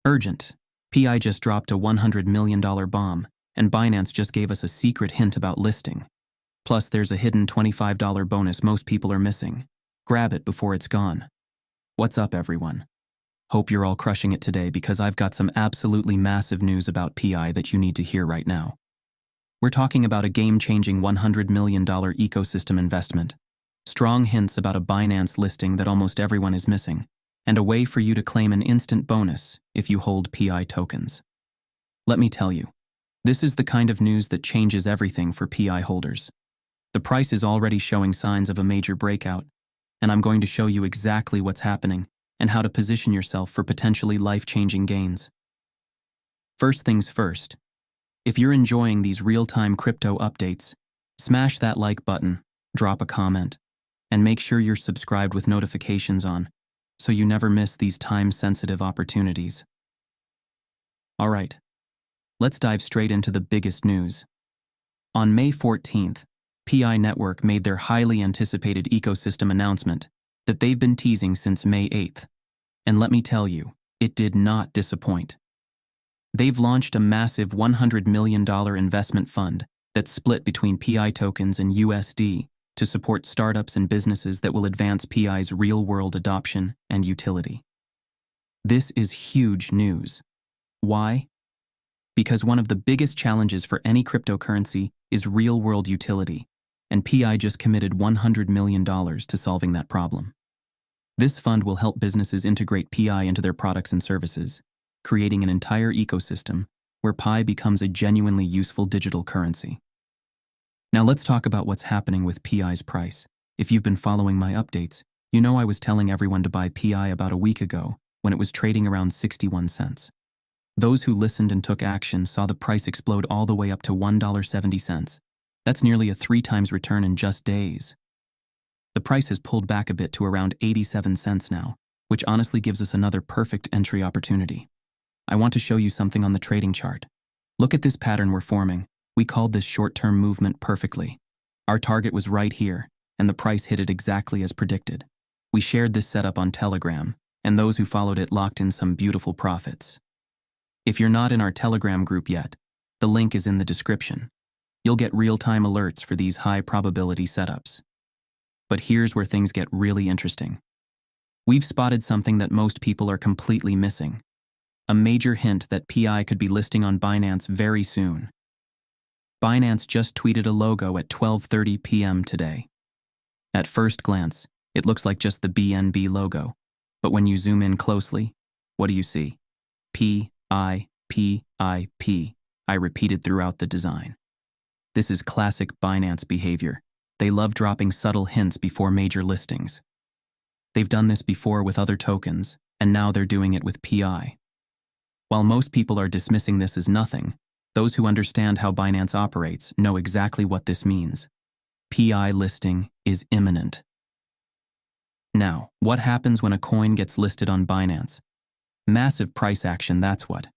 Urgent. PI just dropped a $100 million bomb, and Binance just gave us a secret hint about listing. Plus, there's a hidden $25 bonus most people are missing. Grab it before it's gone. What's up, everyone? Hope you're all crushing it today because I've got some absolutely massive news about PI that you need to hear right now. We're talking about a game-changing $100 million ecosystem investment, strong hints about a Binance listing that almost everyone is missing, and a way for you to claim an instant bonus if you hold PI tokens. Let me tell you, this is the kind of news that changes everything for PI holders. The price is already showing signs of a major breakout, and I'm going to show you exactly what's happening and how to position yourself for potentially life-changing gains. First things first, if you're enjoying these real-time crypto updates, smash that like button, drop a comment, and make sure you're subscribed with notifications on so you never miss these time-sensitive opportunities. All right, let's dive straight into the biggest news. On May 14th, PI Network made their highly anticipated ecosystem announcement that they've been teasing since May 8th. And let me tell you, it did not disappoint. They've launched a massive $100 million investment fund that's split between PI tokens and USD to support startups and businesses that will advance PI's real-world adoption and utility. This is huge news. Why? Because one of the biggest challenges for any cryptocurrency is real-world utility, and PI just committed $100 million to solving that problem. This fund will help businesses integrate PI into their products and services, creating an entire ecosystem where PI becomes a genuinely useful digital currency. Now let's talk about what's happening with PI's price. If you've been following my updates, you know I was telling everyone to buy PI about a week ago when it was trading around 61 cents. Those who listened and took action saw the price explode all the way up to $1.70. That's nearly a 3 times return in just days. The price has pulled back a bit to around 87 cents now, which honestly gives us another perfect entry opportunity. I want to show you something on the trading chart. Look at this pattern we're forming. We called this short-term movement perfectly. Our target was right here, and the price hit it exactly as predicted. We shared this setup on Telegram, and those who followed it locked in some beautiful profits. If you're not in our Telegram group yet, the link is in the description. You'll get real-time alerts for these high-probability setups. But here's where things get really interesting. We've spotted something that most people are completely missing. A major hint that PI could be listing on Binance very soon. Binance just tweeted a logo at 12:30 p.m. today. At first glance, it looks like just the BNB logo. But when you zoom in closely, what do you see? P-I-P-I-P. I repeated throughout the design. This is classic Binance behavior. They love dropping subtle hints before major listings. They've done this before with other tokens, and now they're doing it with PI. While most people are dismissing this as nothing, those who understand how Binance operates know exactly what this means. PI listing is imminent. Now, what happens when a coin gets listed on Binance? Massive price action, that's what.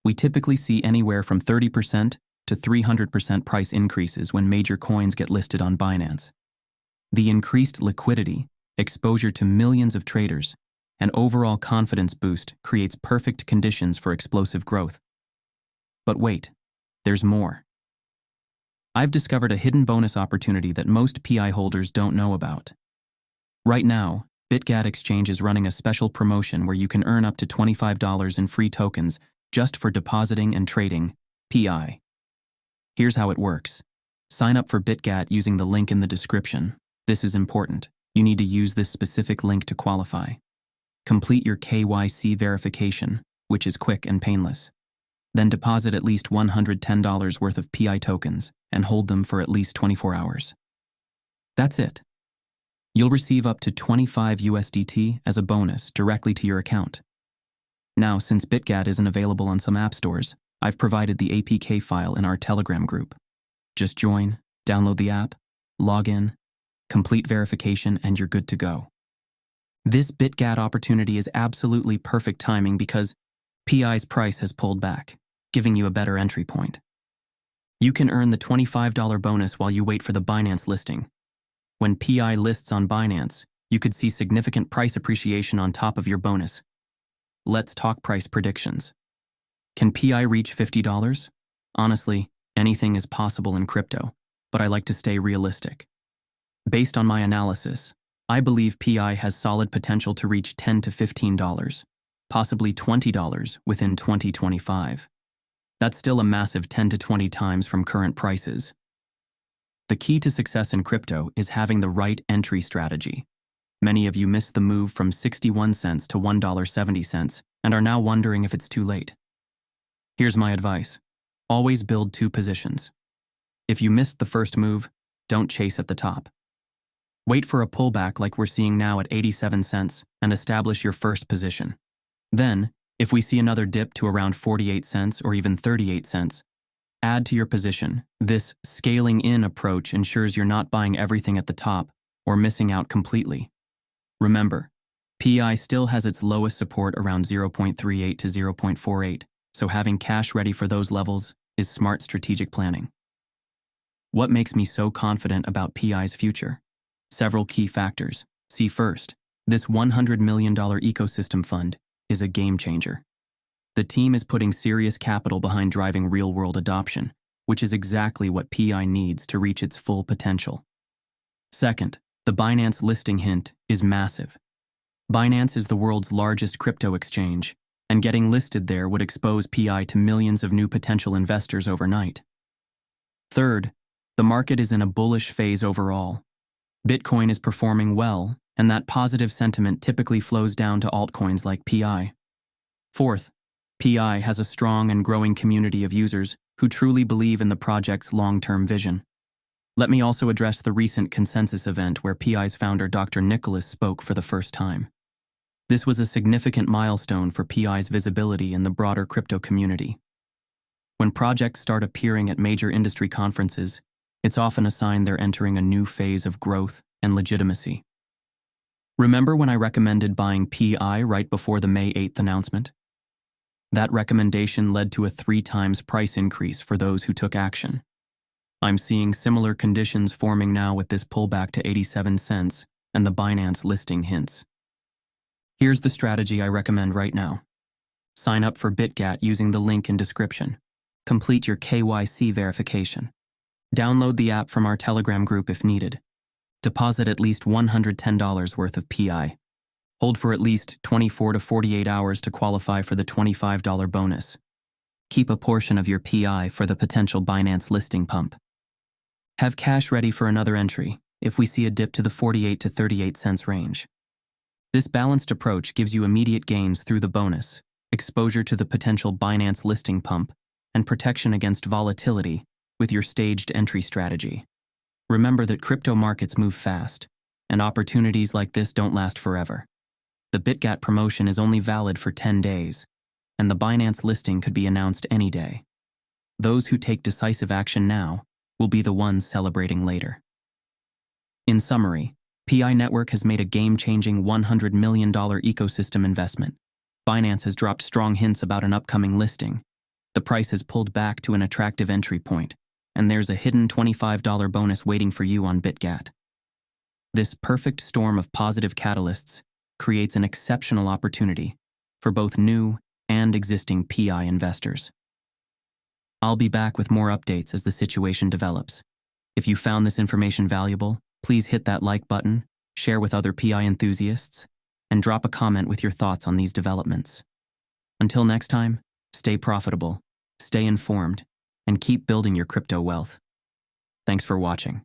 We typically see anywhere from 30% to 300% price increases when major coins get listed on Binance. The increased liquidity, exposure to millions of traders, and overall confidence boost creates perfect conditions for explosive growth. But wait, there's more. I've discovered a hidden bonus opportunity that most PI holders don't know about. Right now, BitGat Exchange is running a special promotion where you can earn up to $25 in free tokens just for depositing and trading PI. Here's how it works. Sign up for BitGat using the link in the description. This is important. You need to use this specific link to qualify. Complete your KYC verification, which is quick and painless. Then deposit at least $110 worth of PI tokens and hold them for at least 24 hours. That's it. You'll receive up to 25 USDT as a bonus directly to your account. Now, since BitGat isn't available on some app stores, I've provided the APK file in our Telegram group. Just join, download the app, log in, complete verification, and you're good to go. This BitGat opportunity is absolutely perfect timing because PI's price has pulled back, giving you a better entry point. You can earn the $25 bonus while you wait for the Binance listing. When PI lists on Binance, you could see significant price appreciation on top of your bonus. let's talk price predictions. Can PI reach $50? Honestly, anything is possible in crypto, but I like to stay realistic. Based on my analysis, I believe PI has solid potential to reach $10 to $15, possibly $20 within 2025. That's still a massive 10 to 20 times from current prices. The key to success in crypto is having the right entry strategy. Many of you missed the move from 61 cents to $1.70 and are now wondering if it's too late. Here's my advice. Always build 2 positions. If you missed the first move, don't chase at the top. Wait for a pullback like we're seeing now at 87 cents and establish your first position. Then, if we see another dip to around 48 cents or even 38 cents, add to your position. This scaling in approach ensures you're not buying everything at the top or missing out completely. Remember, PI still has its lowest support around 0.38 to 0.48, so having cash ready for those levels is smart strategic planning. What makes me so confident about PI's future? Several key factors. See first, this $100 million ecosystem fund is a game changer. The team is putting serious capital behind driving real-world adoption, which is exactly what PI needs to reach its full potential. Second, the Binance listing hint is massive. Binance is the world's largest crypto exchange, and getting listed there would expose PI to millions of new potential investors overnight. Third, the market is in a bullish phase overall. Bitcoin is performing well, and that positive sentiment typically flows down to altcoins like PI. Fourth, PI has a strong and growing community of users who truly believe in the project's long-term vision. Let me also address the recent consensus event where PI's founder Dr. Nicholas spoke for the first time. This was a significant milestone for PI's visibility in the broader crypto community. When projects start appearing at major industry conferences, it's often a sign they're entering a new phase of growth and legitimacy. Remember when I recommended buying PI right before the May 8th announcement? That recommendation led to a 3 times price increase for those who took action. I'm seeing similar conditions forming now with this pullback to 87 cents and the Binance listing hints. Here's the strategy I recommend right now. Sign up for BitGat using the link in description. Complete your KYC verification. Download the app from our Telegram group if needed. Deposit at least $110 worth of PI. Hold for at least 24 to 48 hours to qualify for the $25 bonus. Keep a portion of your PI for the potential Binance listing pump. Have cash ready for another entry if we see a dip to the 48 to 38 cents range. This balanced approach gives you immediate gains through the bonus, exposure to the potential Binance listing pump, and protection against volatility with your staged entry strategy. Remember that crypto markets move fast, and opportunities like this don't last forever. The BitGat promotion is only valid for 10 days, and the Binance listing could be announced any day. Those who take decisive action now will be the ones celebrating later. In summary, PI Network has made a game-changing $100 million ecosystem investment. Binance has dropped strong hints about an upcoming listing. The price has pulled back to an attractive entry point, and there's a hidden $25 bonus waiting for you on BitGat. This perfect storm of positive catalysts creates an exceptional opportunity for both new and existing PI investors. I'll be back with more updates as the situation develops. If you found this information valuable, please hit that like button, share with other PI enthusiasts, and drop a comment with your thoughts on these developments. Until next time, stay profitable, stay informed, and keep building your crypto wealth. Thanks for watching.